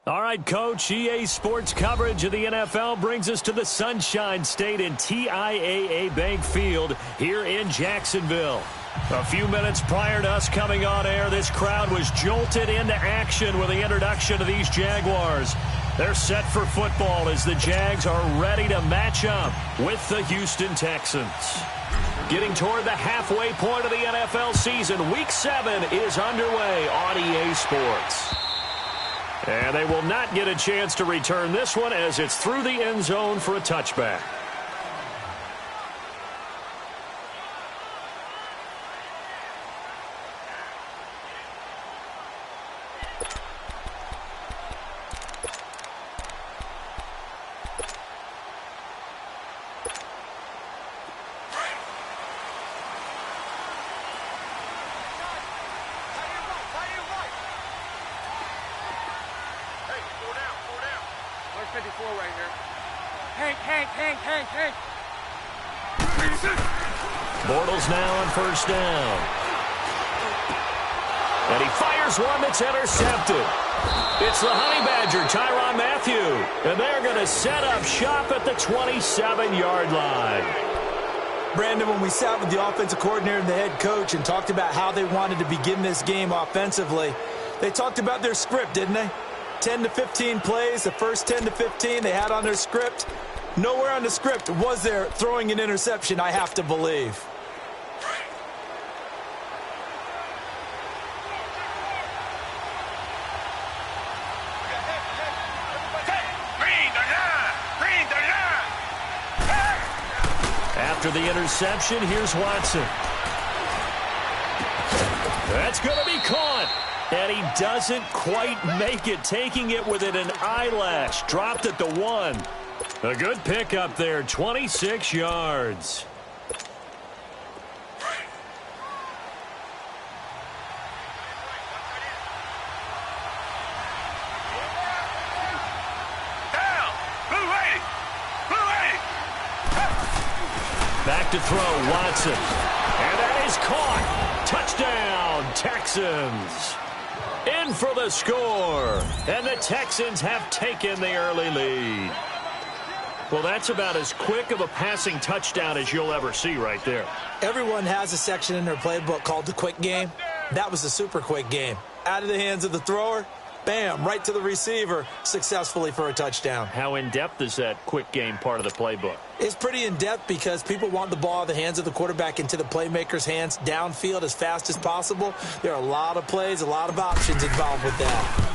All right, Coach, EA Sports coverage of the NFL brings us to the Sunshine State in TIAA Bank Field here in Jacksonville. A few minutes prior to us coming on air, this crowd was jolted into action with the introduction of these Jaguars. They're set for football as the Jags are ready to match up with the Houston Texans. Getting toward the halfway point of the NFL season, Week 7 is underway on EA Sports. And they will not get a chance to return this one as it's through the end zone for a touchback. Bortles now on first down. And he fires one that's intercepted. It's the Honey Badger, Tyrann Mathieu. And they're going to set up shop at the 27-yard line. Brandon, when we sat with the offensive coordinator and the head coach and talked about how they wanted to begin this game offensively, they talked about their script, didn't they? 10 to 15 plays, the first 10 to 15 they had on their script. Nowhere on the script was there throwing an interception, I have to believe. After the interception, here's Watson. That's going to be caught. And he doesn't quite make it, taking it within an eyelash. Dropped at the 1. A good pickup there, 26 yards. Back to throw, Watson. And that is caught. Touchdown, Texans. In for the score. And the Texans have taken the early lead. Well, that's about as quick of a passing touchdown as you'll ever see right there. Everyone has a section in their playbook called the quick game. That was a super quick game. Out of the hands of the thrower, bam, right to the receiver, successfully for a touchdown. How in-depth is that quick game part of the playbook? It's pretty in-depth because people want the ball in the hands of the quarterback into the playmaker's hands downfield as fast as possible. There are a lot of plays, a lot of options involved with that.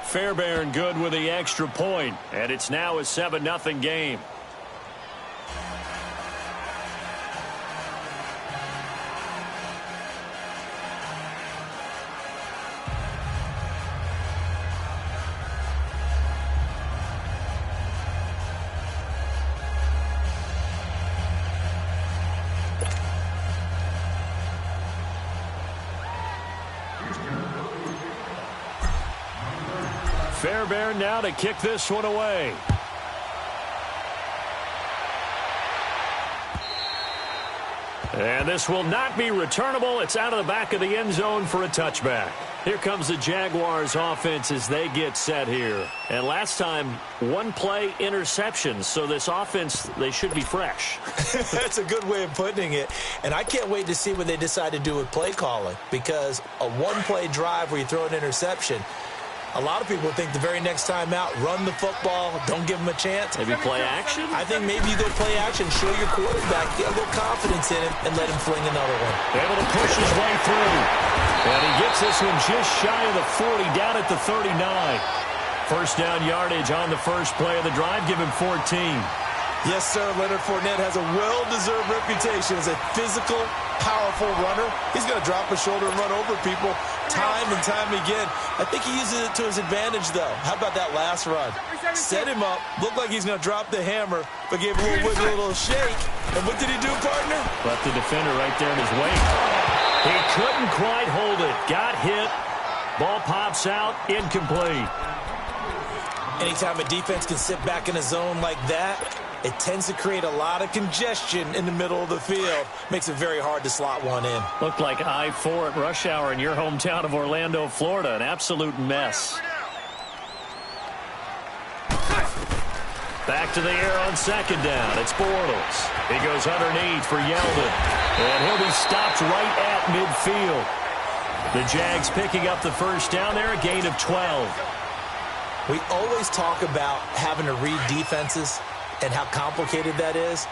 Fairbairn good with the extra point, and it's now a 7-0 game. Fairbairn now to kick this one away. And this will not be returnable. It's out of the back of the end zone for a touchback. Here comes the Jaguars offense as they get set here. And last time, one play interception. So this offense, they should be fresh. That's a good way of putting it. And I can't wait to see what they decide to do with play calling. Because a one-play drive where you throw an interception, a lot of people think the very next time out, run the football, don't give them a chance. Maybe play action? I think maybe you go play action, show your quarterback, get a little confidence in him, and let him fling another one. Able to push his way through. And he gets this one just shy of the 40, down at the 39. First down yardage on the first play of the drive, give him 14. Yes, sir. Leonard Fournette has a well-deserved reputation as a physical, powerful runner. He's going to drop a shoulder and run over people time and time again. I think he uses it to his advantage, though. How about that last run? Set him up. Looked like he's going to drop the hammer, but gave a little wiggle, a little shake. And what did he do, partner? Left the defender right there in his wake. He couldn't quite hold it. Got hit. Ball pops out. Incomplete. Anytime a defense can sit back in a zone like that, it tends to create a lot of congestion in the middle of the field. Makes it very hard to slot one in. Looked like I-4 at rush hour in your hometown of Orlando, Florida. An absolute mess. Back to the air on second down. It's Bortles. He goes underneath for Yeldon. And he'll be stopped right at midfield. The Jags picking up the first down there, a gain of 12. We always talk about having to read defenses and how complicated that is.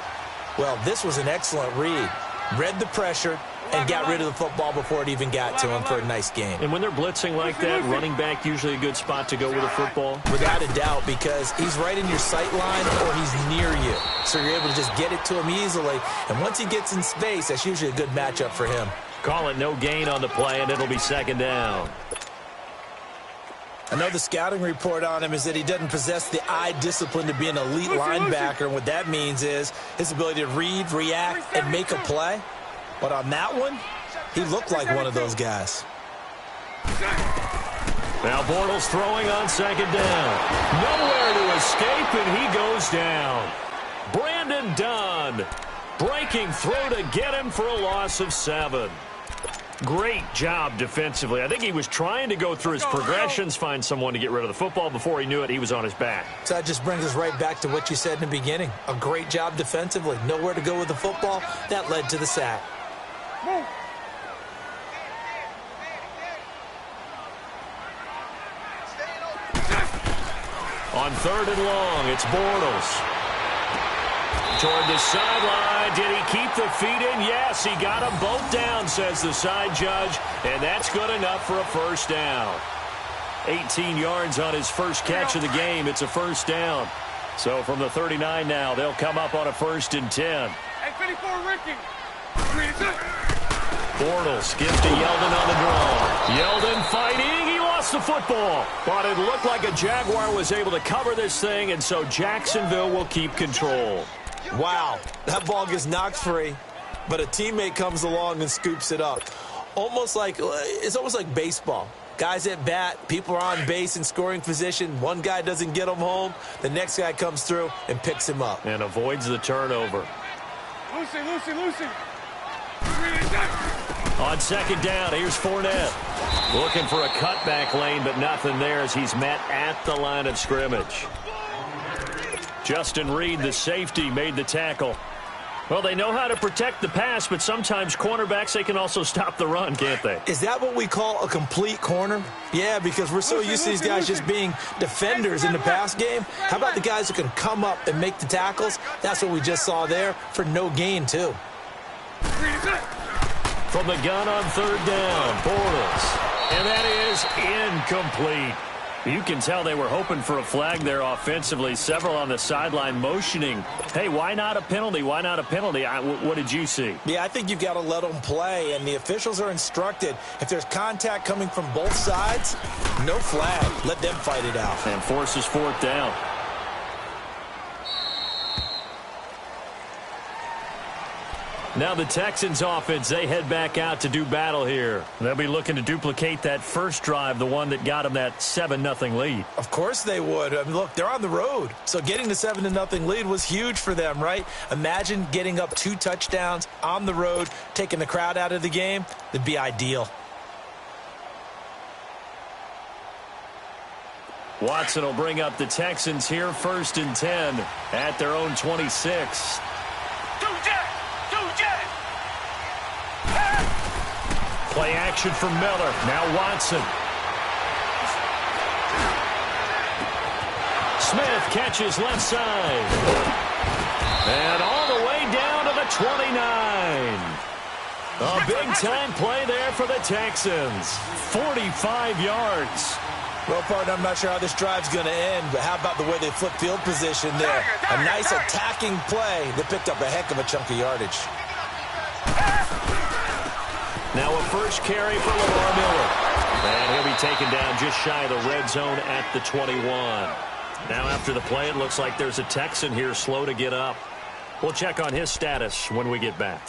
Well, this was an excellent read. Read the pressure and got rid of the football before it even got to him for a nice game. And when they're blitzing like that, running back usually a good spot to go with the football? Without a doubt, because he's right in your sight line or he's near you. So you're able to just get it to him easily. And once he gets in space, that's usually a good matchup for him. Call it no gain on the play, and it'll be second down. I know the scouting report on him is that he doesn't possess the eye discipline to be an elite linebacker. And what that means is his ability to read, react, and make a play. But on that one, he looked like one of those guys. Now Bortles throwing on second down. Nowhere to escape, and he goes down. Brandon Dunn breaking through to get him for a loss of 7. Great job defensively. I think he was trying to go through his progressions, find someone to get rid of the football. Before he knew it, he was on his back. So that just brings us right back to what you said in the beginning. A great job defensively. Nowhere to go with the football. That led to the sack. On third and long, it's Bortles. Toward the sideline. Did he keep the feet in? Yes, he got them both down, says the side judge. And that's good enough for a first down. 18 yards on his first catch of the game. It's a first down. So from the 39 now, they'll come up on a 1st and 10. Hey, 54, Ricky. Bortles gives to Yeldon on the draw. Yeldon fighting. He lost the football. But it looked like a Jaguar was able to cover this thing, and so Jacksonville will keep control. Wow, that ball gets knocked free, but a teammate comes along and scoops it up. It's almost like baseball. Guys at bat, people are on base in scoring position. One guy doesn't get him home. The next guy comes through and picks him up. And avoids the turnover. Lucy. On second down, here's Fournette. Looking for a cutback lane, but nothing there as he's met at the line of scrimmage. Justin Reed, the safety, made the tackle. Well, they know how to protect the pass, but sometimes cornerbacks, they can also stop the run, can't they? Is that what we call a complete corner? Yeah, because we're so used to these guys just being defenders in the pass game. How about the guys who can come up and make the tackles? That's what we just saw there for no gain, too. From the gun on third down, Bortles. And that is incomplete. You can tell they were hoping for a flag there offensively. Several on the sideline motioning. Hey, why not a penalty? Why not a penalty? What did you see? Yeah, I think you've got to let them play, and the officials are instructed. If there's contact coming from both sides, no flag. Let them fight it out. And forces 4th down. Now the Texans offense, they head back out to do battle here. They'll be looking to duplicate that first drive, the one that got them that 7-0 lead. Of course they would. I mean, look, they're on the road. So getting the 7-0 lead was huge for them, right? Imagine getting up 2 touchdowns on the road, taking the crowd out of the game. That'd be ideal. Watson will bring up the Texans here 1st and 10 at their own 26. Play action for Miller. Now Watson. Smith catches left side. And all the way down to the 29. A big-time play there for the Texans. 45 yards. Well, partner, I'm not sure how this drive's going to end, but how about the way they flip field position there? A nice attacking play. They picked up a heck of a chunk of yardage. Now a first carry for Lamar Miller. And he'll be taken down just shy of the red zone at the 21. Now after the play, it looks like there's a Texan here slow to get up. We'll check on his status when we get back.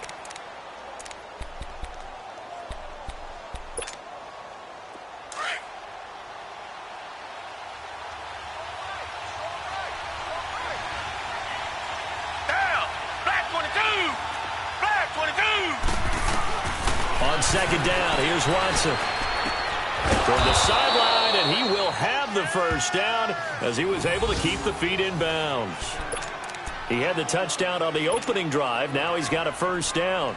On second down, here's Watson. From the sideline, and he will have the first down as he was able to keep the feet in bounds. He had the touchdown on the opening drive. Now he's got a first down.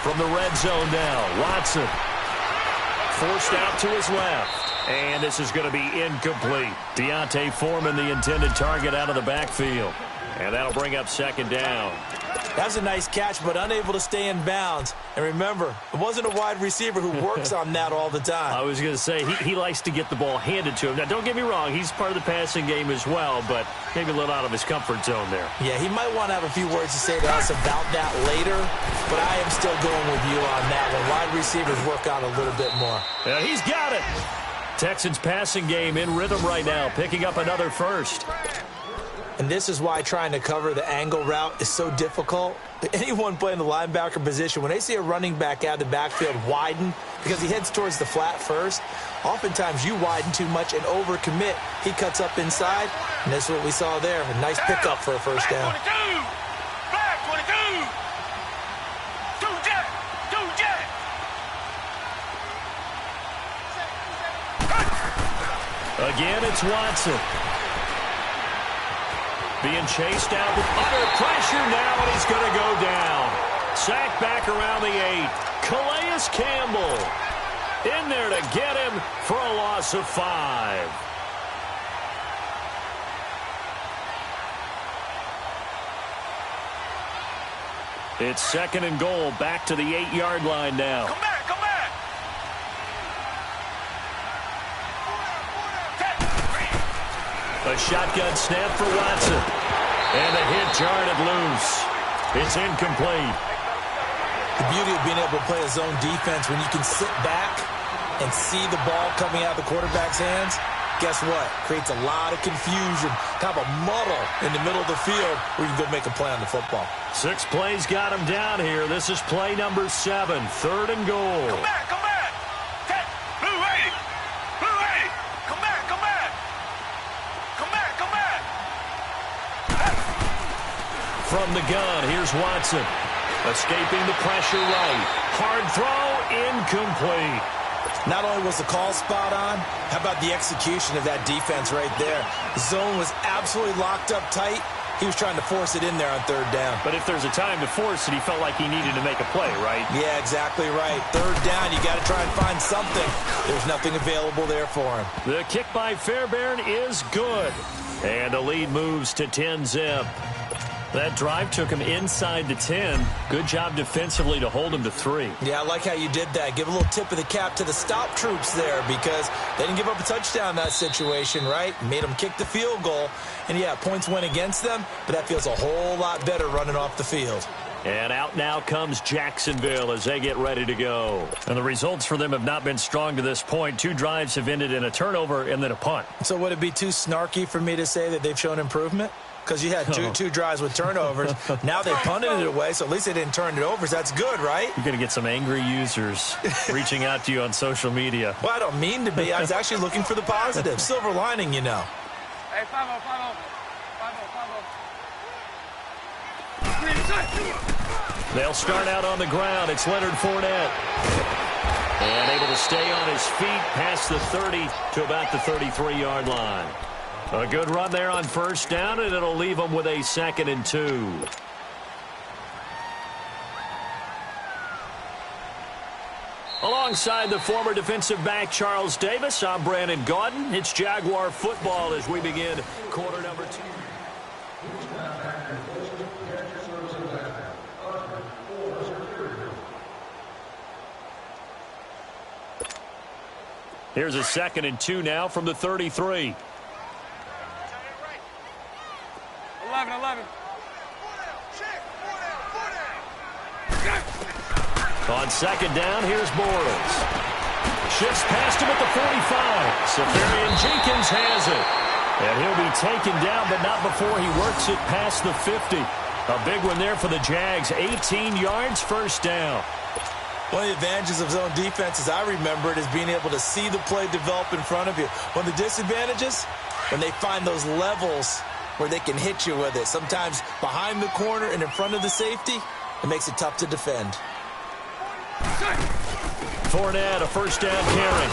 From the red zone now, Watson forced out to his left. And this is going to be incomplete. Deontay Foreman, the intended target, out of the backfield. And that'll bring up second down. That's a nice catch, but unable to stay in bounds. And remember, it wasn't a wide receiver who works on that all the time. I was going to say, he likes to get the ball handed to him. Now, don't get me wrong, he's part of the passing game as well, but maybe a little out of his comfort zone there. Yeah, he might want to have a few words to say to us about that later, but I am still going with you on that one. Wide receivers work on a little bit more. Yeah, he's got it. Texans passing game in rhythm right now, picking up another first. And this is why trying to cover the angle route is so difficult. Anyone playing the linebacker position, when they see a running back out of the backfield widen because he heads towards the flat first, oftentimes you widen too much and overcommit. He cuts up inside, and that's what we saw there. A nice pickup for a first down. Again, it's Watson. Being chased out with under pressure now, and he's going to go down. Sacked back around the 8. Calais Campbell in there to get him for a loss of 5. It's second and goal, back to the 8-yard line now. Come back, come back. A shotgun snap for Watson. And a hit jarred it loose. It's incomplete. The beauty of being able to play a zone defense when you can sit back and see the ball coming out of the quarterback's hands, guess what? Creates a lot of confusion, kind of a muddle in the middle of the field where you can go make a play on the football. 6 plays got him down here. This is play number 7, third and goal. Come back, come back. Blue 80. Blue 80. Come back, come back. Come back, come back. From the gun, here's Watson. Escaping the pressure right. Hard throw, incomplete. Not only was the call spot on, how about the execution of that defense right there? The zone was absolutely locked up tight. He was trying to force it in there on third down. But if there's a time to force it, he felt like he needed to make a play, right? Yeah, exactly right. Third down, you got to try and find something. There's nothing available there for him. The kick by Fairbairn is good. And the lead moves to 10-zip. That drive took him inside the 10. Good job defensively to hold him to 3. Yeah, I like how you did that. Give a little tip of the cap to the stop troops there because they didn't give up a touchdown in that situation, right? Made them kick the field goal. And, yeah, points went against them, but that feels a whole lot better running off the field. And out now comes Jacksonville as they get ready to go. And the results for them have not been strong to this point. 2 drives have ended in a turnover and then a punt. So would it be too snarky for me to say that they've shown improvement? Because you had two drives with turnovers. Now they punted it away, so at least they didn't turn it over. So that's good, right? You're going to get some angry users reaching out to you on social media. Well, I don't mean to be. I was actually looking for the positive. Silver lining, you know. Hey, 5-0, 5-0. They'll start out on the ground. It's Leonard Fournette. And able to stay on his feet past the 30 to about the 33-yard line. A good run there on first down, and it'll leave them with a 2nd and 2. Alongside the former defensive back Charles Davis, I'm Brandon Gaudin. It's Jaguar football as we begin quarter number 2. Here's a 2nd and 2 now from the 33. 11. On second down, here's Bortles. Shifts past him at the 45. Safarian Jenkins has it. And he'll be taken down, but not before he works it past the 50. A big one there for the Jags. 18 yards, first down. One of the advantages of zone defense, as I remember it, is being able to see the play develop in front of you. One of the disadvantages, when they find those levels where they can hit you with it. Sometimes behind the corner and in front of the safety, it makes it tough to defend. Fournette, a first down carry.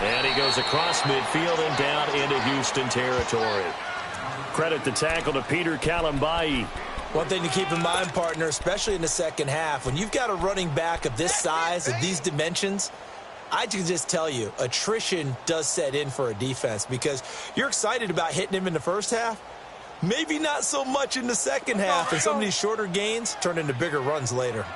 And he goes across midfield and down into Houston territory. Credit the tackle to Peter Kalambayi. One thing to keep in mind, partner, especially in the second half, when you've got a running back of this size, of these dimensions, I can just tell you, attrition does set in for a defense because you're excited about hitting him in the first half. Maybe not so much in the second half, and some of these shorter gains turn into bigger runs later.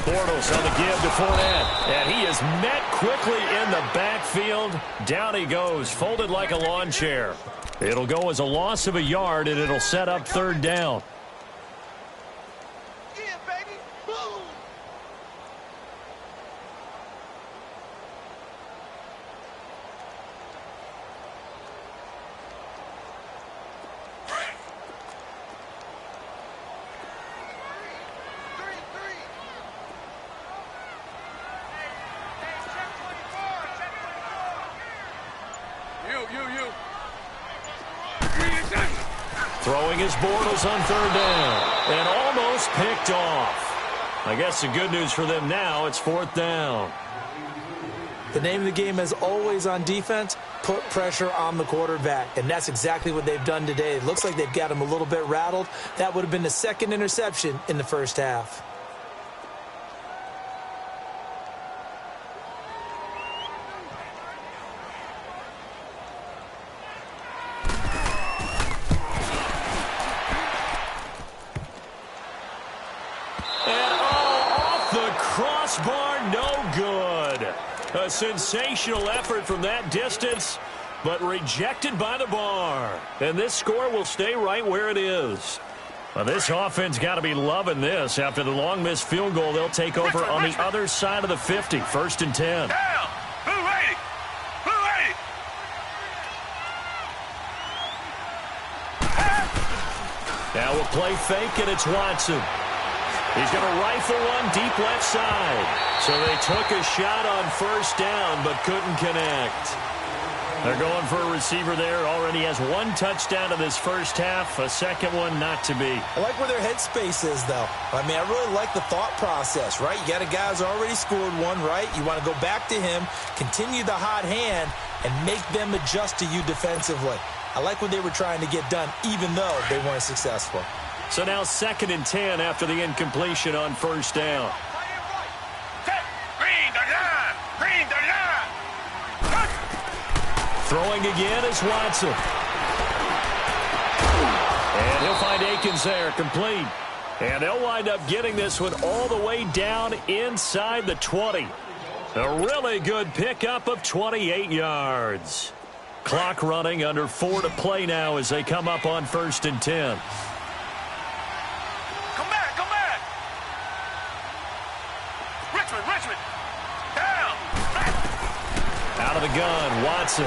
Bortles on the give to Fournette, and he is met quickly in the backfield. Down he goes, folded like a lawn chair. It'll go as a loss of a yard, and it'll set up third down. Throwing his Bortles on third down, and almost picked off. I guess the good news for them now, it's fourth down. The name of the game, as always on defense, put pressure on the quarterback, and that's exactly what they've done today. It looks like they've got him a little bit rattled. That would have been the second interception in the first half. Crossbar, no good. A sensational effort from that distance, but rejected by the bar. And this score will stay right where it is. Well, this offense got to be loving this. After the long missed field goal, they'll take over on the other side of the 50, first and 10. Down. Who ready? Who ready? Now we'll play fake, and it's Watson. He's going to rifle one deep left side. So they took a shot on first down, but couldn't connect. They're going for a receiver there. Already has one touchdown in this first half. A second one not to be. I like where their headspace is, though. I mean, I really like the thought process, right? You got a guy who's already scored one, right? You want to go back to him, continue the hot hand, and make them adjust to you defensively. I like what they were trying to get done, even though they weren't successful. So now second and 10 after the incompletion on first down. Green, Throwing again is Watson. And he'll find Akins there, complete. And they'll wind up getting this one all the way down inside the 20. A really good pickup of 28 yards. Clock running, under 4 to play now as they come up on first and 10. Richmond. Down. Out of the gun, Watson.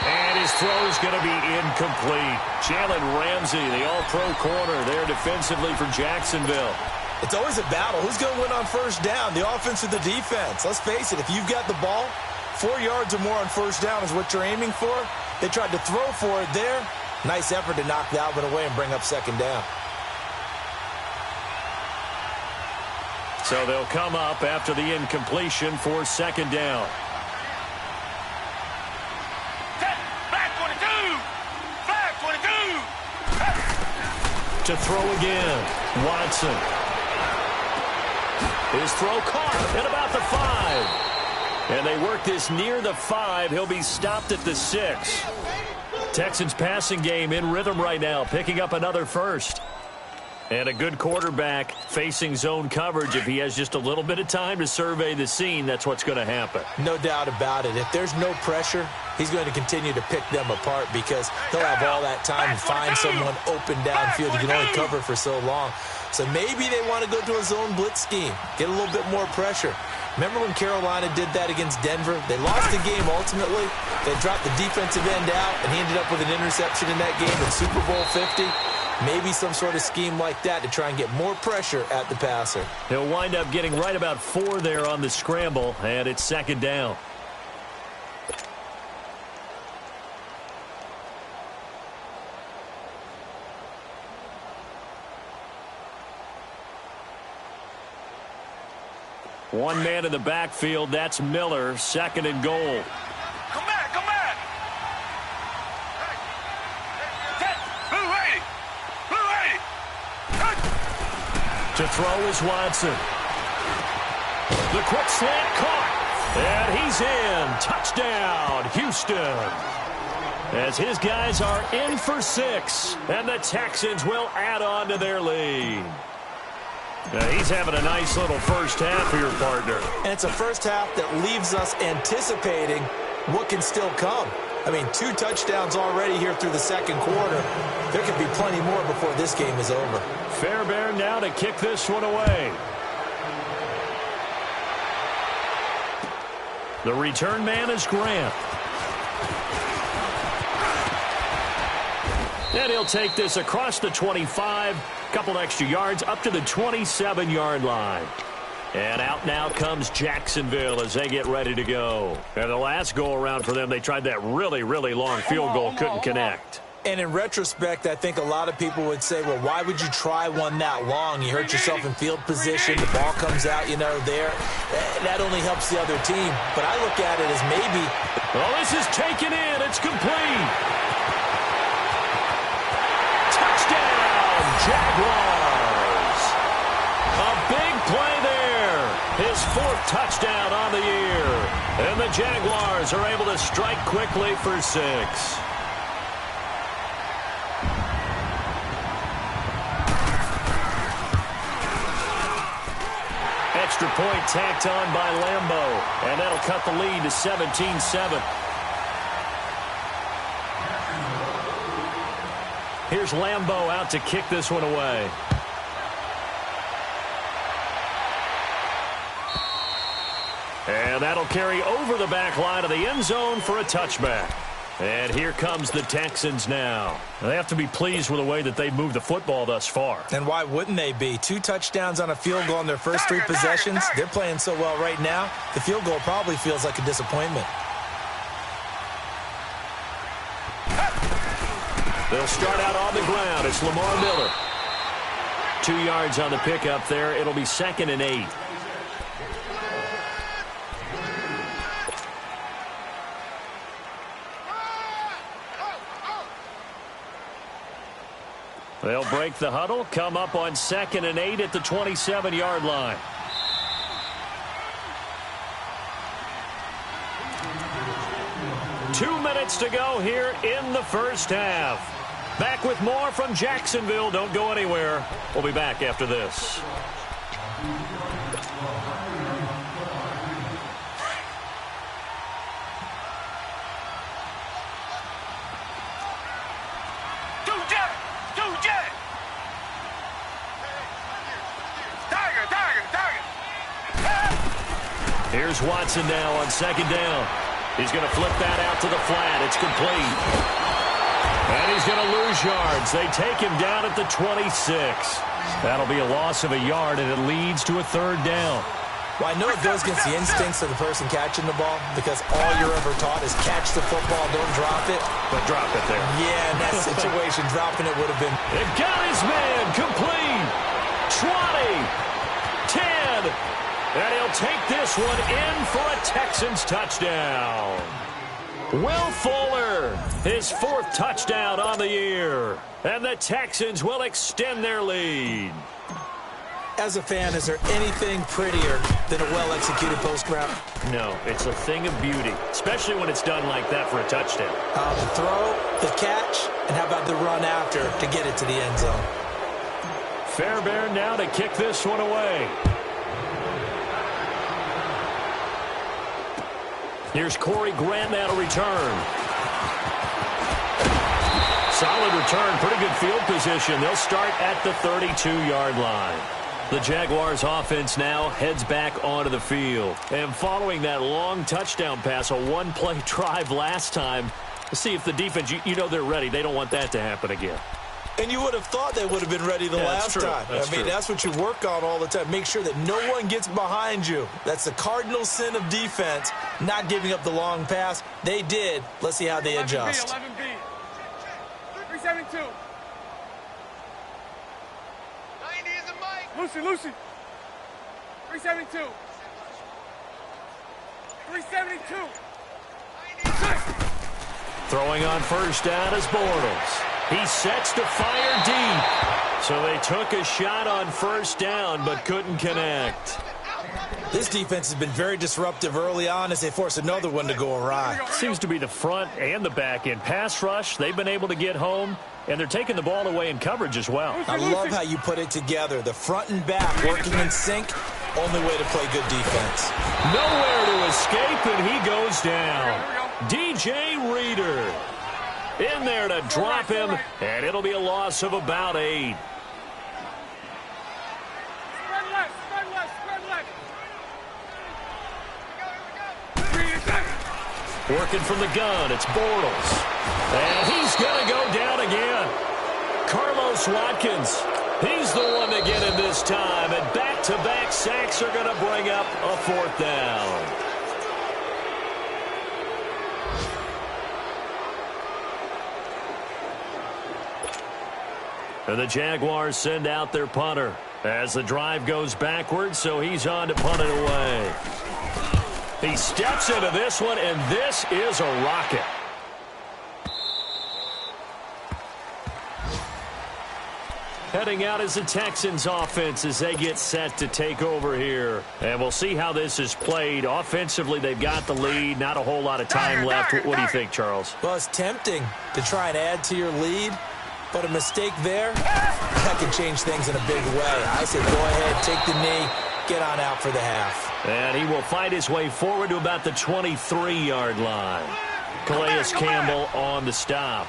And his throw is going to be incomplete. Jalen Ramsey, the all-pro corner there defensively for Jacksonville. It's always a battle. Who's going to win on first down, the offense or the defense? Let's face it, if you've got the ball, 4 yards or more on first down is what you're aiming for. They tried to throw for it there. Nice effort to knock that one away and bring up second down. So they'll come up after the incompletion for second down. Flag 22. To throw again, Watson. His throw caught at about the 5. And they work this near the 5. He'll be stopped at the 6. Texans passing game in rhythm right now, picking up another first. And a good quarterback facing zone coverage, if he has just a little bit of time to survey the scene, that's what's going to happen. No doubt about it. If there's no pressure, he's going to continue to pick them apart because he'll have all that time to find someone open downfield. You can only cover for so long. So maybe they want to go to a zone blitz scheme, get a little bit more pressure. Remember when Carolina did that against Denver? They lost the game ultimately. They dropped the defensive end out, and he ended up with an interception in that game in Super Bowl 50. Maybe some sort of scheme like that to try and get more pressure at the passer. He'll wind up getting right about 4 there on the scramble, and it's 2nd down. One man in the backfield, that's Miller, 2nd and goal. Come back, come back. Blue 80. Blue 80. To throw is Watson. The quick slant caught. And he's in. Touchdown, Houston. As his guys are in for 6. And the Texans will add on to their lead. Now he's having a nice little first half for your partner. And it's a first half that leaves us anticipating what can still come. I mean, 2 touchdowns already here through the 2nd quarter. There could be plenty more before this game is over. Fairbairn now to kick this one away. The return man is Grant. And he'll take this across the 25, couple extra yards up to the 27-yard line. And out now comes Jacksonville as they get ready to go. And the last go-around for them, they tried that really, really long field goal, couldn't connect. And in retrospect, I think a lot of people would say, well, why would you try one that long? You hurt yourself in field position. The ball comes out, there. That only helps the other team. But I look at it as maybe. Well, this is taken in. It's complete. Touchdown, Jaguars. A big play there. His 4th touchdown on the year. And the Jaguars are able to strike quickly for 6. Extra point tacked on by Lambeau. And that'll cut the lead to 17-7. Here's Lambeau out to kick this one away. And that'll carry over the back line of the end zone for a touchback. And here comes the Texans now. They have to be pleased with the way that they've moved the football thus far. And why wouldn't they be? 2 touchdowns on a field goal in their first 3 possessions. They're playing so well right now, the field goal probably feels like a disappointment. They'll start out on the ground. It's Lamar Miller. 2 yards on the pickup there. It'll be 2nd and 8. They'll break the huddle, come up on 2nd and 8 at the 27-yard line. Two minutes to go here in the first half. Back with more from Jacksonville. Don't go anywhere. We'll be back after this. Here's Watson now on 2nd down. He's going to flip that out to the flat. It's complete. And he's going to lose yards. They take him down at the 26. That'll be a loss of a yard, and it leads to a 3rd down. Well, I know it goes against the instincts of the person catching the ball because all you're ever taught is catch the football, don't drop it. But drop it there. Yeah, in that situation, dropping it would have been. They've got his man complete. 20, 10. And he'll take this one in for a Texans touchdown. Will Fuller, his 4th touchdown on the year. And the Texans will extend their lead. As a fan, is there anything prettier than a well-executed post route? No, it's a thing of beauty, especially when it's done like that for a touchdown. The throw, the catch, and how about the run after to get it to the end zone? Fairbairn now to kick this one away. Here's Corey Grant now to return. Solid return, pretty good field position. They'll start at the 32-yard line. The Jaguars offense now heads back onto the field. And following that long touchdown pass, a one-play drive last time, let's see if the defense, you know they're ready. They don't want that to happen again. And you would have thought they would have been ready the last time. That's what you work on all the time. Make sure that no one gets behind you. That's the cardinal sin of defense, not giving up the long pass. They did. Let's see how they adjust. 11B. 372. 90 is a mic. Lucy. 372. 372. Throwing on first down is Bortles. He sets to fire deep. So they took a shot on first down but couldn't connect. This defense has been very disruptive early on as they force another one to go awry. Seems to be the front and the back end. Pass rush, they've been able to get home, and they're taking the ball away in coverage as well. I love how you put it together. The front and back working in sync. Only way to play good defense. Nowhere to escape, and he goes down. DJ Reader in there to drop him, and it'll be a loss of about 8. Working from the gun, it's Bortles. And he's going to go down again. Carlos Watkins, he's the one to get him this time. And back-to-back sacks are going to bring up a 4th down. And the Jaguars send out their punter as the drive goes backwards, so he's on to punt it away. He steps into this one, and this is a rocket. Heading out is the Texans offense as they get set to take over here. And we'll see how this is played. Offensively, they've got the lead. Not a whole lot of time left. What do you think, Charles? Well, it's tempting to try and add to your lead, but a mistake there, that can change things in a big way. I say go ahead, take the knee, get on out for the half. And he will fight his way forward to about the 23-yard line. Calais Campbell on the stop.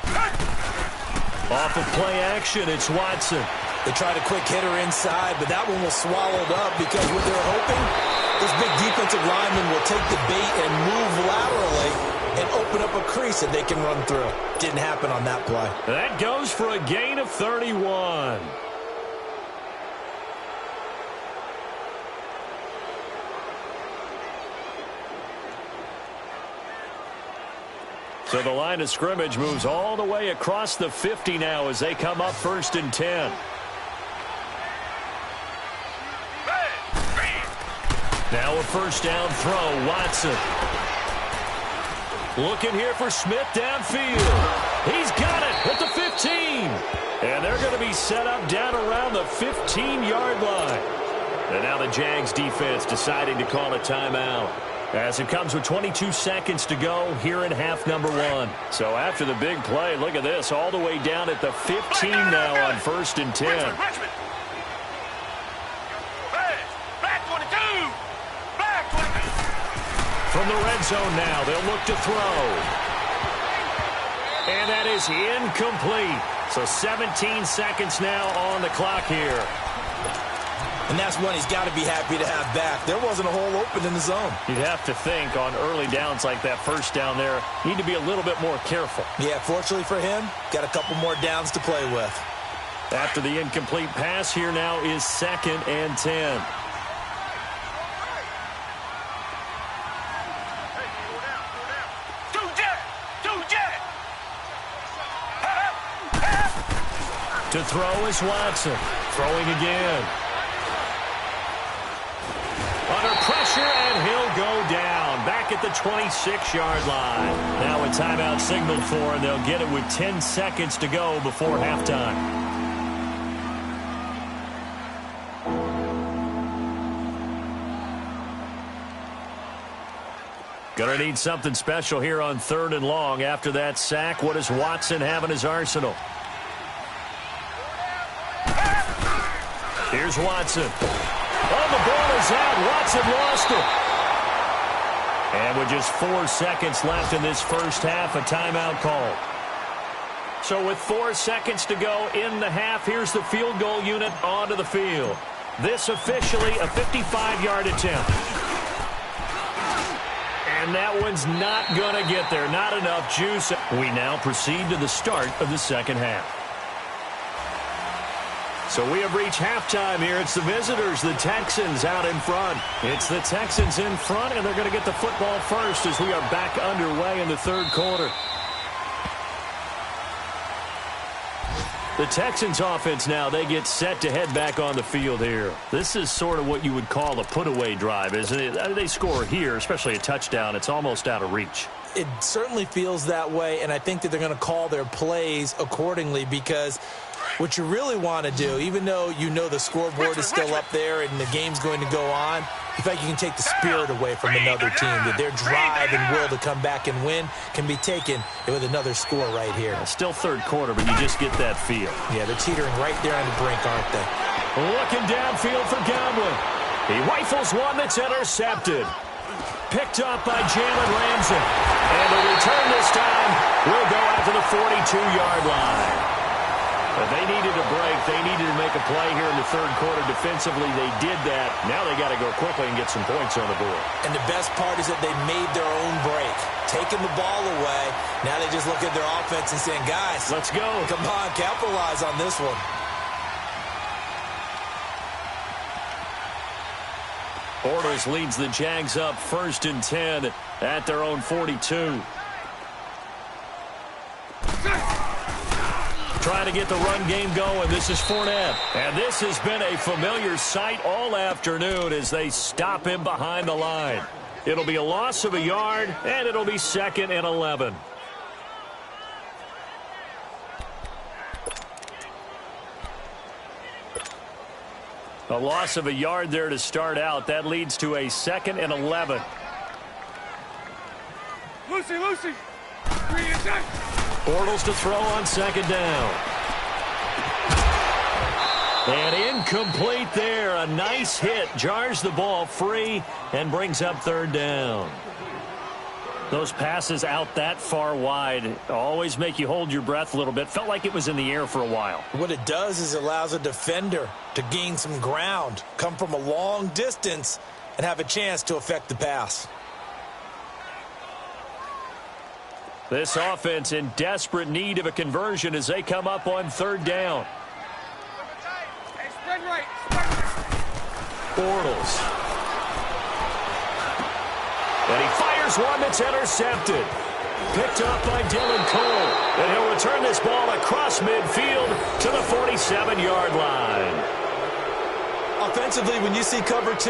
Off of play action, it's Watson. They tried a quick hitter inside, but that one was swallowed up because what they're hoping, this big defensive lineman will take the bait and move laterally and open up a crease that they can run through. Didn't happen on that play. That goes for a gain of 31. So the line of scrimmage moves all the way across the 50 now as they come up 1st and 10. Now a first down throw, Watson. Looking here for Smith downfield. He's got it at the 15. And they're going to be set up down around the 15-yard line. And now the Jags defense deciding to call a timeout, as it comes with 22 seconds to go here in half number 1. So after the big play, look at this, all the way down at the 15 now on 1st and 10. Richmond. Hey, back 22. Back 22. From the red zone now, they'll look to throw. And that is incomplete. So 17 seconds now on the clock here. And that's one he's got to be happy to have back. There wasn't a hole open in the zone. You'd have to think on early downs like that first down there, need to be a little bit more careful. Yeah, fortunately for him, got a couple more downs to play with. After the incomplete pass, here now is 2nd and 10. To throw is Watson. Throwing again. Under pressure, and he'll go down. Back at the 26-yard line. Now a timeout signaled for, and they'll get it with 10 seconds to go before halftime. Gonna need something special here on 3rd and long. After that sack, what does Watson have in his arsenal? Here's Watson. Oh, the ball is out. Watson lost it. And with just 4 seconds left in this first half, a timeout call. So with 4 seconds to go in the half, here's the field goal unit onto the field. This officially a 55-yard attempt. And that one's not going to get there. Not enough juice. We now proceed to the start of the second half. So we have reached halftime here. It's the visitors, the Texans, out in front. It's the Texans in front, and they're going to get the football first as we are back underway in the third quarter. The Texans offense now, they get set to head back on the field here. This is sort of what you would call a put-away drive, isn't it? They score here, especially a touchdown. It's almost out of reach. It certainly feels that way, and I think that they're going to call their plays accordingly because what you really want to do, even though you know the scoreboard is still up there and the game's going to go on, in fact, you can take the spirit away from another team, that their drive and will to come back and win can be taken with another score right here. Still third quarter, but you just get that feel. Yeah, they're teetering right there on the brink, aren't they? Looking downfield for Godwin. He rifles one that's intercepted. Picked up by Jalen Ramsey. And the return this time will go out to the 42-yard line. But they needed a break. They needed to make a play here in the third quarter. Defensively, they did that. Now they got to go quickly and get some points on the board. And the best part is that they made their own break. Taking the ball away. Now they just look at their offense and saying, guys, let's go. Come on, capitalize on this one. Bortles leads the Jags up 1st and 10 at their own 42. Trying to get the run game going. This is Fournette. And this has been a familiar sight all afternoon as they stop him behind the line. It'll be a loss of a yard, and it'll be 2nd and 11. A loss of a yard there to start out. That leads to a 2nd and 11. Lucy. Green attack. Bortles to throw on 2nd down. And incomplete there. A nice hit. Jars the ball free and brings up 3rd down. Those passes out that far wide always make you hold your breath a little bit. Felt like it was in the air for a while. What it does is it allows a defender to gain some ground, come from a long distance, and have a chance to affect the pass. This offense in desperate need of a conversion as they come up on 3rd down. Hey, spread right. Bortles. And he fires one that's intercepted. Picked up by Dylan Cole. And he'll return this ball across midfield to the 47-yard line. Offensively, when you see cover 2,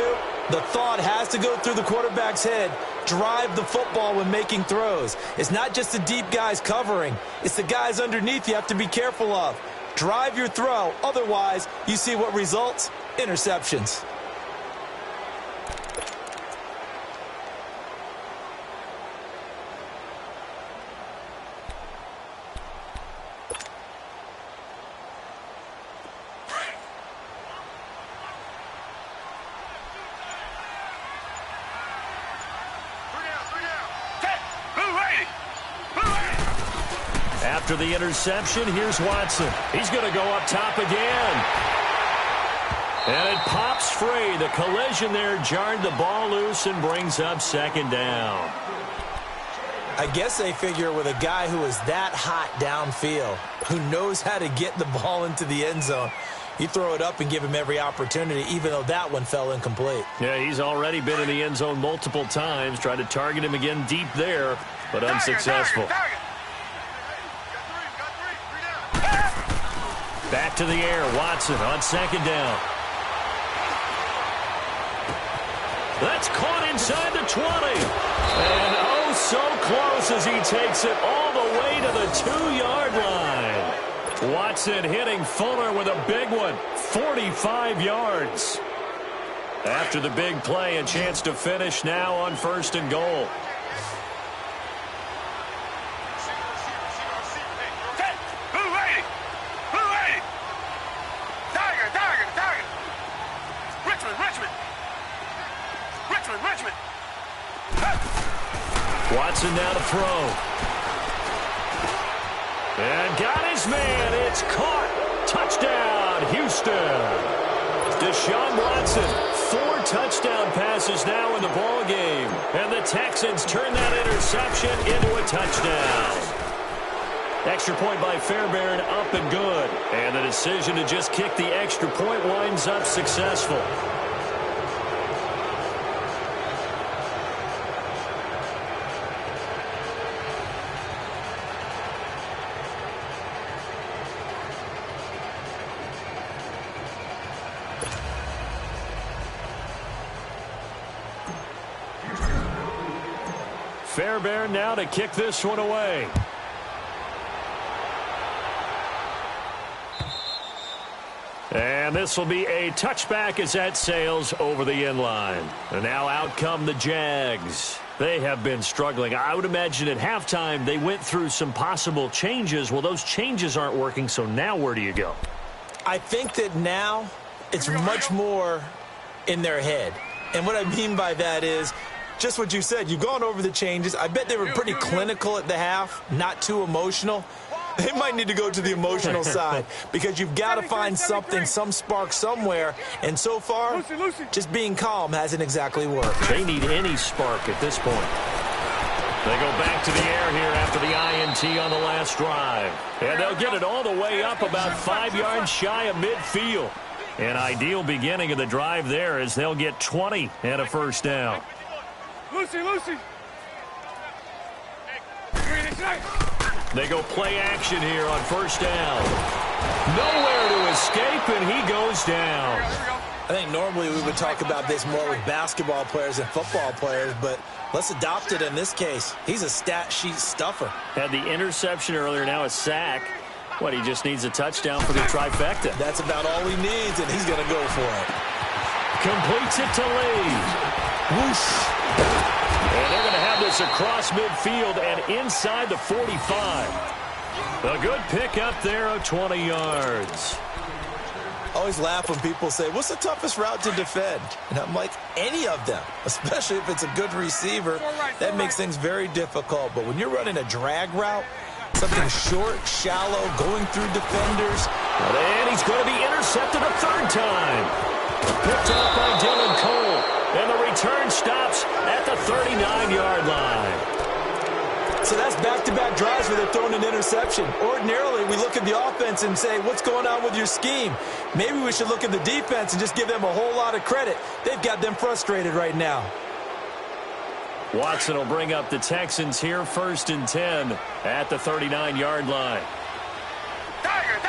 the thought has to go through the quarterback's head. Drive the football when making throws. It's not just the deep guys covering. It's the guys underneath you have to be careful of. Drive your throw. Otherwise, you see what results? Interceptions. After the interception, here's Watson. He's going to go up top again. And it pops free. The collision there jarred the ball loose and brings up 2nd down. I guess they figure with a guy who is that hot downfield, who knows how to get the ball into the end zone, you throw it up and give him every opportunity, even though that one fell incomplete. Yeah, he's already been in the end zone multiple times. Tried to target him again deep there, but unsuccessful. Back to the air. Watson on 2nd down. That's caught inside the 20. And oh, so close as he takes it all the way to the 2-yard line. Watson hitting Fuller with a big one. 45 yards. After the big play, a chance to finish now on 1st and goal. Richmond. Watson now to throw. And got his man. It's caught. Touchdown, Houston. Deshaun Watson, 4 touchdown passes now in the ball game. And the Texans turn that interception into a touchdown. Extra point by Fairbairn, up and good. And the decision to just kick the extra point winds up successful. Fairbairn now to kick this one away. And this will be a touchback as that sails over the end line. And now out come the Jags. They have been struggling. I would imagine at halftime they went through some possible changes. Well, those changes aren't working, so now where do you go? I think that now it's much more in their head. And what I mean by that is just what you said. You've gone over the changes. I bet they were pretty clinical at the half, not too emotional. They might need to go to the emotional side because you've got to find something, some spark somewhere. And so far, just being calm hasn't exactly worked. They need any spark at this point. They go back to the air here after the INT on the last drive. And they'll get it all the way up about 5 yards shy of midfield. An ideal beginning of the drive there as they'll get 20 and a first down. Lucy. They go play action here on first down. Nowhere to escape, and he goes down. I think normally we would talk about this more with basketball players and football players, but let's adopt it in this case. He's a stat sheet stuffer. Had the interception earlier, now a sack. What, he just needs a touchdown for the trifecta. That's about all he needs, and he's going to go for it. Completes it to Lee. Whoosh. And they're going to have this across midfield and inside the 45. A good pick up there of 20 yards. I always laugh when people say, what's the toughest route to defend? And I'm like, any of them, especially if it's a good receiver. That makes things very difficult. But when you're running a drag route, something short, shallow, going through defenders. And he's going to be intercepted a third time. Picked up by Dylan Cole. And the return stops at the 39-yard line. So that's back-to-back drives where they're throwing an interception. Ordinarily, we look at the offense and say, what's going on with your scheme? Maybe we should look at the defense and just give them a whole lot of credit. They've got them frustrated right now. Watson will bring up the Texans here, 1st and 10 at the 39-yard line. Tiger.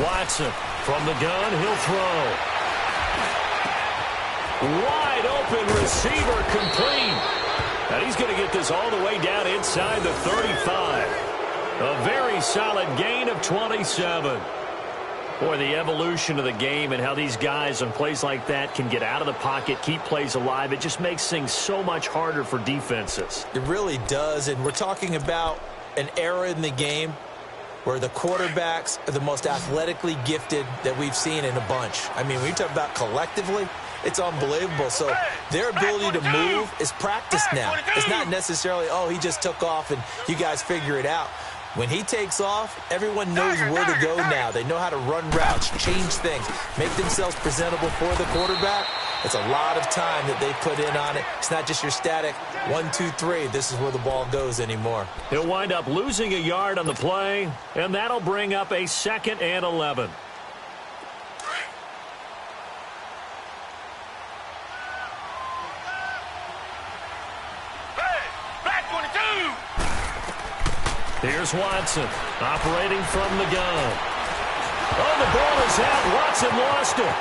Watson from the gun, he'll throw. Wide open receiver complete. And he's going to get this all the way down inside the 35. A very solid gain of 27. Boy, the evolution of the game and how these guys on plays like that can get out of the pocket, keep plays alive, it just makes things so much harder for defenses. It really does, and we're talking about an era in the game where the quarterbacks are the most athletically gifted that we've seen in a bunch. I mean, when you talk about collectively, it's unbelievable. So their ability to move is practiced now. It's not necessarily, oh, he just took off and you guys figure it out. When he takes off, everyone knows where to go now. They know how to run routes, change things, make themselves presentable for the quarterback. It's a lot of time that they put in on it. It's not just your static 1, 2, 3. This is where the ball goes anymore. He'll wind up losing a yard on the play, and that'll bring up a 2nd and 11. Here's Watson, operating from the gun. Oh, the ball is out. Watson lost it.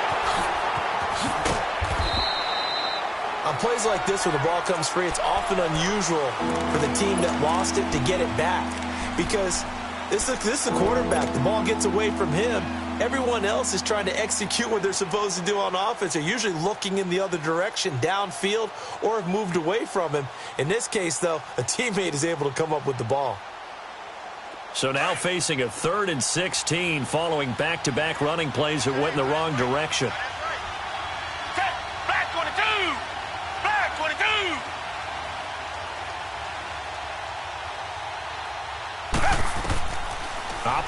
On plays like this where the ball comes free, it's often unusual for the team that lost it to get it back. Because this is the quarterback. The ball gets away from him. Everyone else is trying to execute what they're supposed to do on offense. They're usually looking in the other direction, downfield, or have moved away from him. In this case, though, a teammate is able to come up with the ball. So now facing a 3rd and 16 following back-to-back running plays that went in the wrong direction.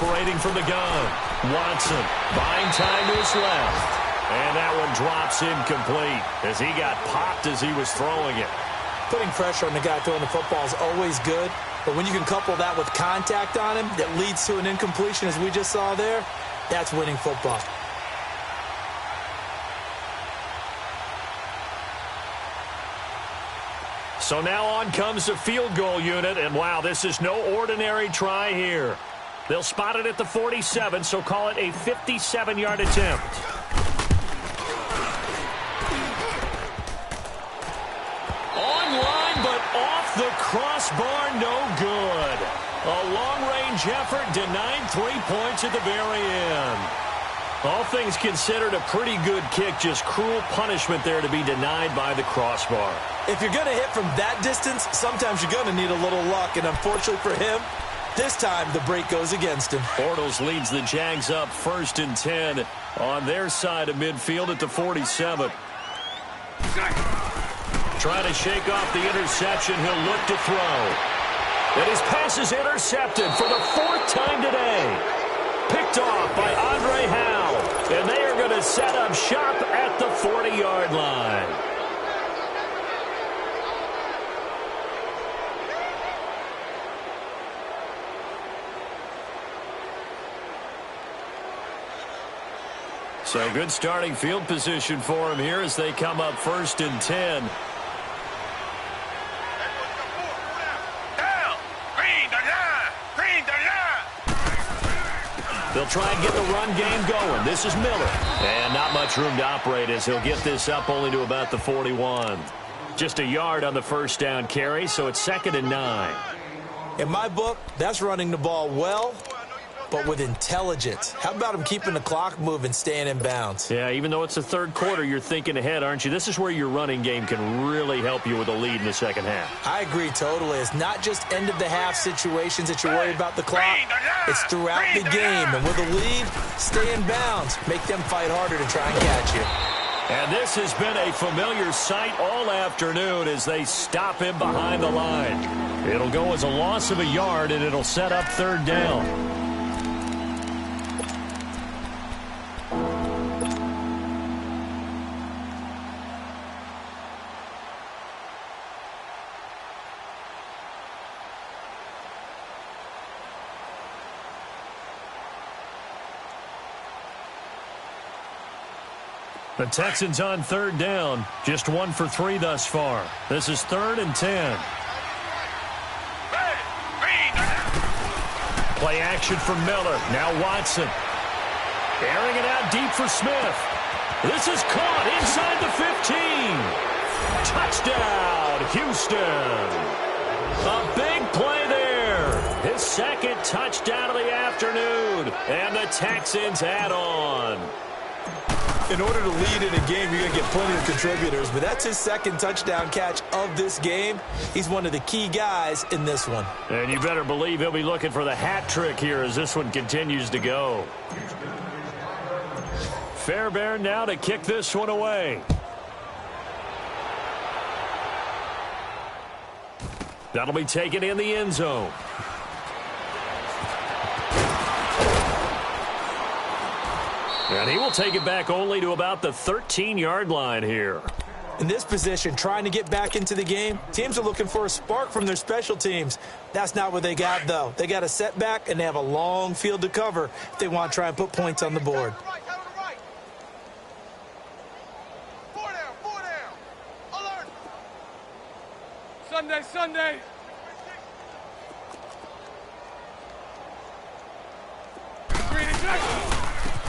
Operating from the gun. Watson buying time to his left. And that one drops incomplete as he got popped as he was throwing it. Putting pressure on the guy throwing the football is always good, but when you can couple that with contact on him that leads to an incompletion, as we just saw there, that's winning football. So now on comes the field goal unit, and wow, this is no ordinary try here. They'll spot it at the 47, so call it a 57-yard attempt. Online, but off the crossbar, no good. A long-range effort denied 3 points at the very end. All things considered, a pretty good kick, just cruel punishment there to be denied by the crossbar. If you're going to hit from that distance, sometimes you're going to need a little luck, and unfortunately for him, this time the break goes against him. Bortles leads the Jags up 1st and 10 on their side of midfield at the 47. Trying to shake off the interception, he'll look to throw. And his pass is intercepted for the 4th time today. Picked off by Andre Howe. And they are going to set up shop at the 40-yard line. So good starting field position for him here as they come up 1st and 10. They'll try and get the run game going. This is Miller. And not much room to operate as he'll get this up only to about the 41. Just a yard on the first down carry, so it's 2nd and 9. In my book, that's running the ball well, but with intelligence. How about him keeping the clock moving, staying in bounds? Yeah, even though it's the 3rd quarter, you're thinking ahead, aren't you? This is where your running game can really help you with a lead in the 2nd half. I agree totally. It's not just end-of-the-half situations that you worry about the clock. It's throughout the game. And with a lead, stay in bounds. Make them fight harder to try and catch you. And this has been a familiar sight all afternoon as they stop him behind the line. It'll go as a loss of a yard, and it'll set up 3rd down. The Texans on 3rd down. Just 1 for 3 thus far. This is 3rd and 10. Play action from Miller. Now Watson. Airing it out deep for Smith. This is caught inside the 15. Touchdown, Houston. A big play there. His 2nd touchdown of the afternoon. And the Texans add on. In order to lead in a game, you're going to get plenty of contributors, but that's his 2nd touchdown catch of this game. He's one of the key guys in this one. And you better believe he'll be looking for the hat trick here as this one continues to go. Fairbairn now to kick this one away. That'll be taken in the end zone. And he will take it back only to about the 13-yard line here. In this position, trying to get back into the game, teams are looking for a spark from their special teams. That's not what they got, though. They got a setback, and they have a long field to cover if they want to try and put points on the board. Sunday.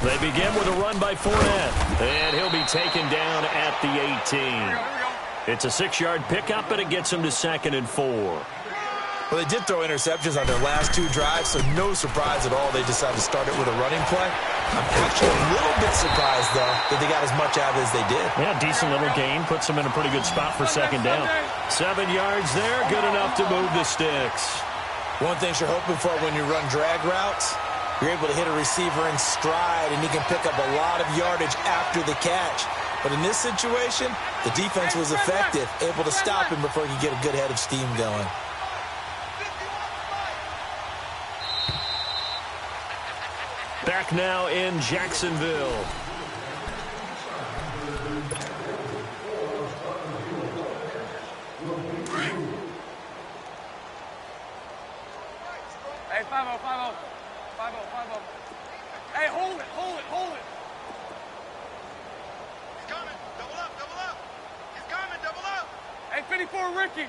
They begin with a run by Fournette, and he'll be taken down at the 18. It's a 6-yard pickup, and it gets him to 2nd and 4. Well, they did throw interceptions on their last 2 drives, so no surprise at all they decided to start it with a running play. I'm actually a little bit surprised, though, that they got as much out of it as they did. Yeah, decent little gain. Puts them in a pretty good spot for 2nd down. 7 yards there, good enough to move the sticks. One thing you're hoping for when you run drag routes, you're able to hit a receiver in stride, and he can pick up a lot of yardage after the catch. But in this situation, the defense was effective, able to stop him before he could get a good head of steam going. back now in Jacksonville. Hey, 5-0, 5-0. 5-0, 5-0. Hey, hold it, hold it, hold it. He's coming. Double up, double up. He's coming, double up. Hey, 54, Ricky.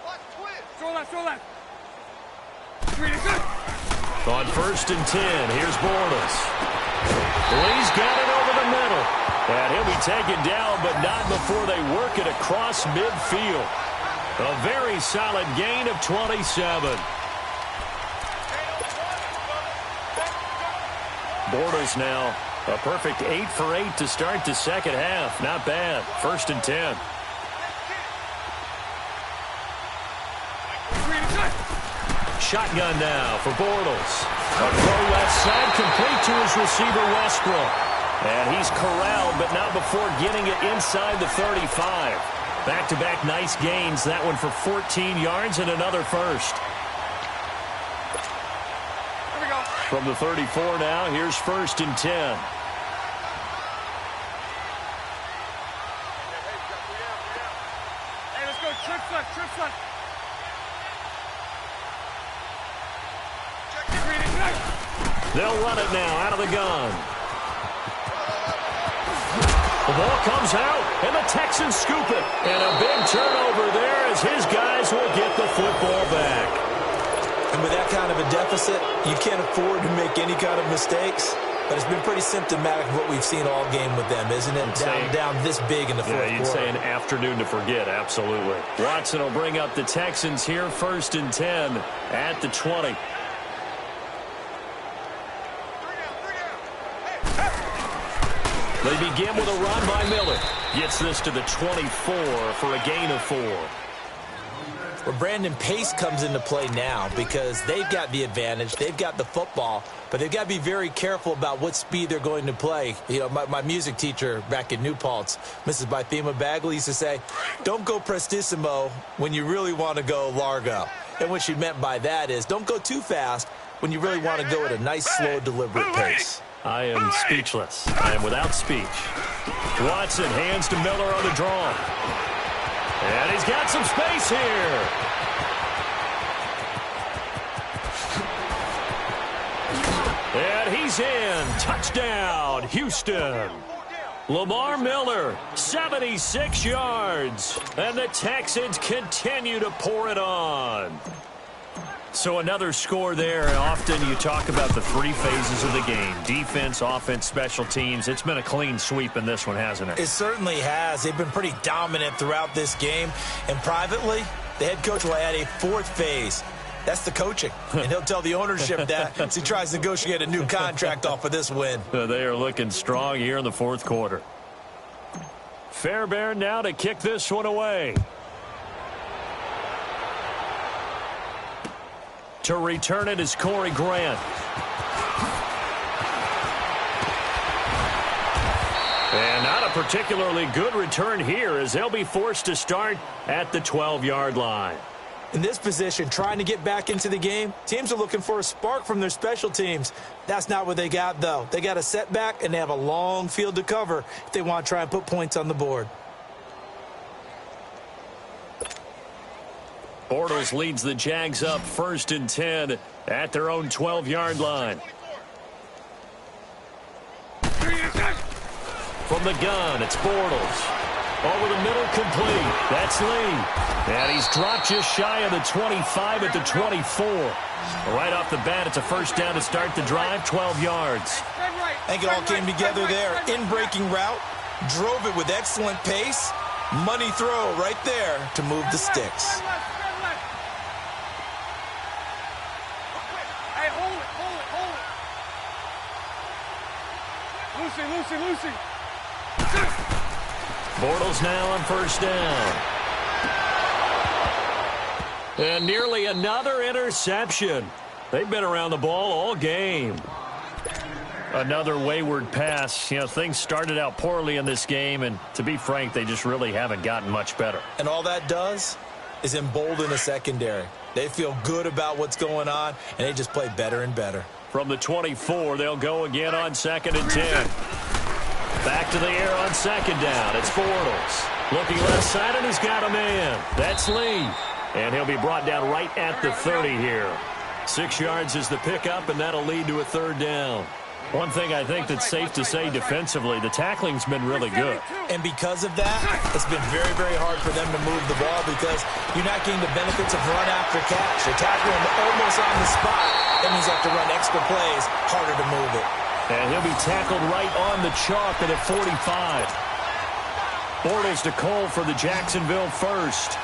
Watch twist. Throw left, throw left. Green is good. On 1st and 10, here's Bortles. He's got it over the middle. And he'll be taken down, but not before they work it across midfield. A very solid gain of 27. Bortles now a perfect 8 for 8 to start the second half. Not bad. 1st and 10. Shotgun now for Bortles. A throw left side complete to his receiver Westbrook. And he's corralled, but not before getting it inside the 35. Back-to-back nice gains. That one for 14 yards and another first. Here we go. From the 34 now, here's 1st and 10. Hey, let's go. Trips left, trips left. Green is good. They'll run it now out of the gun. The ball comes out, and the Texans scoop it. And a big turnover there as his guys will get the football back. And with that kind of a deficit, you can't afford to make any kind of mistakes. But it's been pretty symptomatic of what we've seen all game with them, isn't it? Down this big in the fourth quarter. Yeah, you'd say an afternoon to forget, absolutely. Watson will bring up the Texans here, 1st and 10 at the 20. They begin with a run by Miller. Gets this to the 24 for a gain of 4. Where Brandon Pace comes into play now because they've got the advantage. They've got the football, but they've got to be very careful about what speed they're going to play. You know, my music teacher back in New Paltz, Mrs. Bythema Bagley, used to say, don't go prestissimo when you really want to go largo. And what she meant by that is don't go too fast when you really want to go at a nice, slow, deliberate pace. I am speechless. I am without speech. Watson hands to Miller on the draw. And he's got some space here. And he's in. Touchdown, Houston. Lamar Miller, 76 yards. And the Texans continue to pour it on. So another score there. Often you talk about the 3 phases of the game. Defense, offense, special teams. It's been a clean sweep in this one, hasn't it? It certainly has. They've been pretty dominant throughout this game. And privately, the head coach will add a 4th phase. That's the coaching. And he'll tell the ownership that as he tries to negotiate a new contract off of this win. They are looking strong here in the 4th quarter. Fairbairn now to kick this one away. To return it is Corey Grant. And not a particularly good return here as they'll be forced to start at the 12-yard line. In this position, trying to get back into the game, teams are looking for a spark from their special teams. That's not what they got, though. They got a setback, and they have a long field to cover if they want to try and put points on the board. Bortles leads the Jags up 1st and 10 at their own 12-yard line. From the gun, it's Bortles. Over the middle, complete. That's Lee. And he's dropped just shy of the 25 at the 24. Right off the bat, it's a first down to start the drive, 12 yards. I think it all came together there. In-breaking route, drove it with excellent pace. Money throw right there to move the sticks. Hey, hold it, hold it, hold it. Lucy. Bortles now on first down. And nearly another interception. They've been around the ball all game. Another wayward pass. You know, things started out poorly in this game, and to be frank, they just really haven't gotten much better. And all that does, is embolden the secondary. They feel good about what's going on, and they just play better and better. From the 24, they'll go again on 2nd and 10. Back to the air on 2nd down. It's Bortles. Looking left side, and he's got a man. That's Lee. And he'll be brought down right at the 30 here. 6 yards is the pickup, and that'll lead to a 3rd down. One thing I think that's safe to say defensively, the tackling's been really good. And because of that, it's been very, very hard for them to move the ball because you're not getting the benefits of run after catch. They're tackling almost on the spot. That means you have to run extra plays, harder to move it. And he'll be tackled right on the chalk at 45. Bortles to Cole for the Jacksonville first.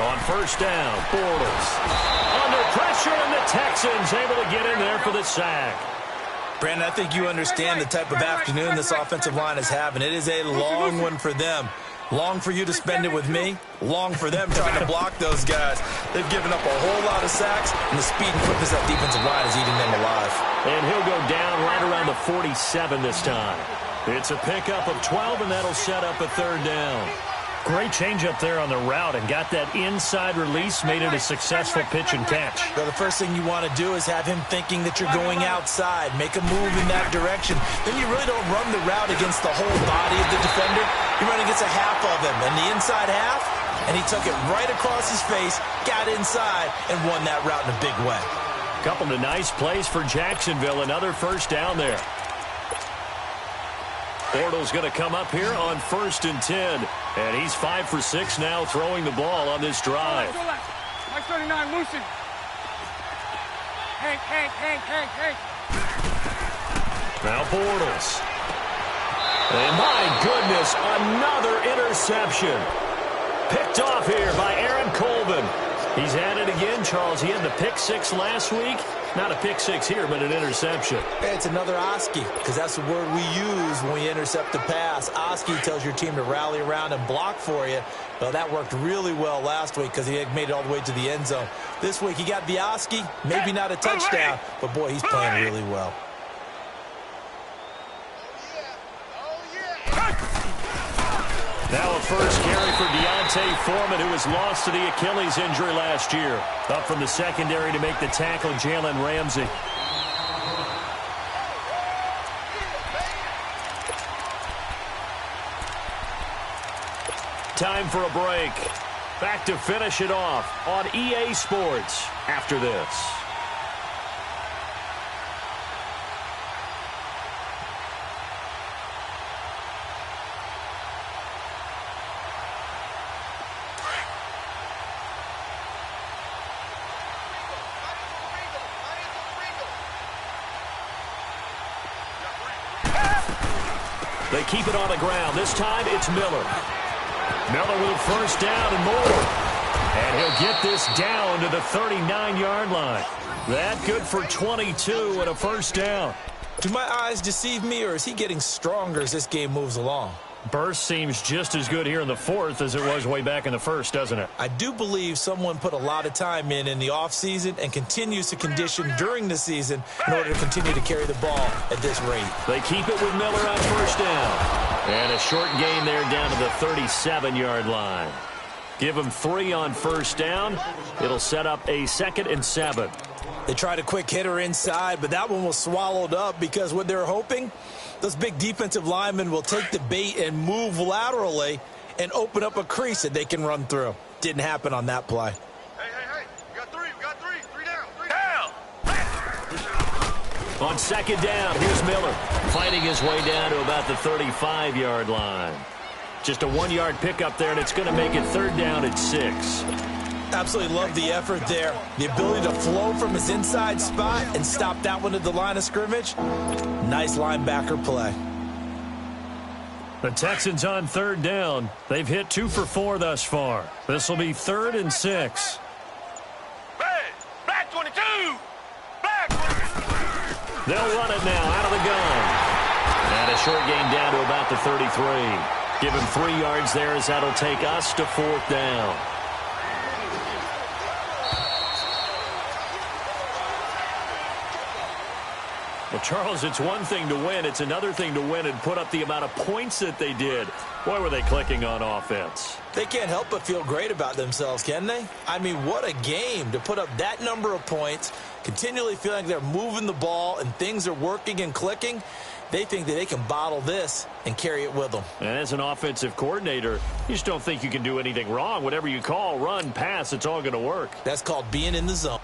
On 1st down, Bortles. Under pressure, and the Texans able to get in there for the sack. Brandon, I think you understand the type of afternoon this offensive line is having. It is a long one for them. Long for you to spend it with me. Long for them trying to block those guys. They've given up a whole lot of sacks, and the speed and quickness of that defensive line is eating them alive. And he'll go down right around the 47 this time. It's a pickup of 12, and that'll set up a 3rd down. Great change up there on the route and got that inside release, made it a successful pitch and catch. So the first thing you want to do is have him thinking that you're going outside, make a move in that direction. Then you really don't run the route against the whole body of the defender. You run against a half of him, and the inside half, and he took it right across his face, got inside, and won that route in a big way. Couple of nice plays for Jacksonville. Another 1st down there. Bortles going to come up here on 1st and 10. And he's 5 for 6 now throwing the ball on this drive. Mike 39, Lucy. Hank. Now Bortles. And my goodness, another interception. Picked off here by Aaron Colvin. He's at it again, Charles. He had the pick 6 last week. Not a pick 6 here, but an interception. It's another Oski, because that's the word we use when we intercept the pass. Oski tells your team to rally around and block for you. Well, that worked really well last week because he had made it all the way to the end zone. This week, he got the Oski, maybe not a touchdown, but boy, he's playing really well. Now a first carry for Deontay Foreman, who was lost to the Achilles injury last year. Up from the secondary to make the tackle, Jalen Ramsey. Time for a break. Back to finish it off on EA Sports after this. They keep it on the ground. This time it's Miller. Miller with a 1st down and more. And he'll get this down to the 39-yard line. That good for 22 and a 1st down. Do my eyes deceive me, or is he getting stronger as this game moves along? Burst seems just as good here in the 4th as it was way back in the 1st, doesn't it? I do believe someone put a lot of time in the offseason and continues to condition during the season in order to continue to carry the ball at this rate. They keep it with Miller on 1st down. And a short gain there down to the 37-yard line. Give him 3 on 1st down. It'll set up a 2nd and 7. They tried a quick hitter inside, but that one was swallowed up because what they're hoping, those big defensive linemen will take the bait and move laterally and open up a crease that they can run through. Didn't happen on that play. Hey. We got 3. Three down. On 2nd down, here's Miller fighting his way down to about the 35-yard line. Just a 1-yard pickup there, and it's going to make it 3rd down at 6. Absolutely love the effort there. The ability to flow from his inside spot and stop that one at the line of scrimmage. Nice linebacker play. The Texans on 3rd down. They've hit 2 for 4 thus far. This will be 3rd and 6. Black 22. Black 22. They'll run it now out of the gun. And a short gain down to about the 33. Give him 3 yards there as that'll take us to 4th down. Well, Charles, it's one thing to win. It's another thing to win and put up the amount of points that they did. Boy, were they clicking on offense. They can't help but feel great about themselves, can they? I mean, what a game to put up that number of points, continually feeling like they're moving the ball and things are working and clicking. They think that they can bottle this and carry it with them. And as an offensive coordinator, you just don't think you can do anything wrong. Whatever you call, run, pass, it's all going to work. That's called being in the zone.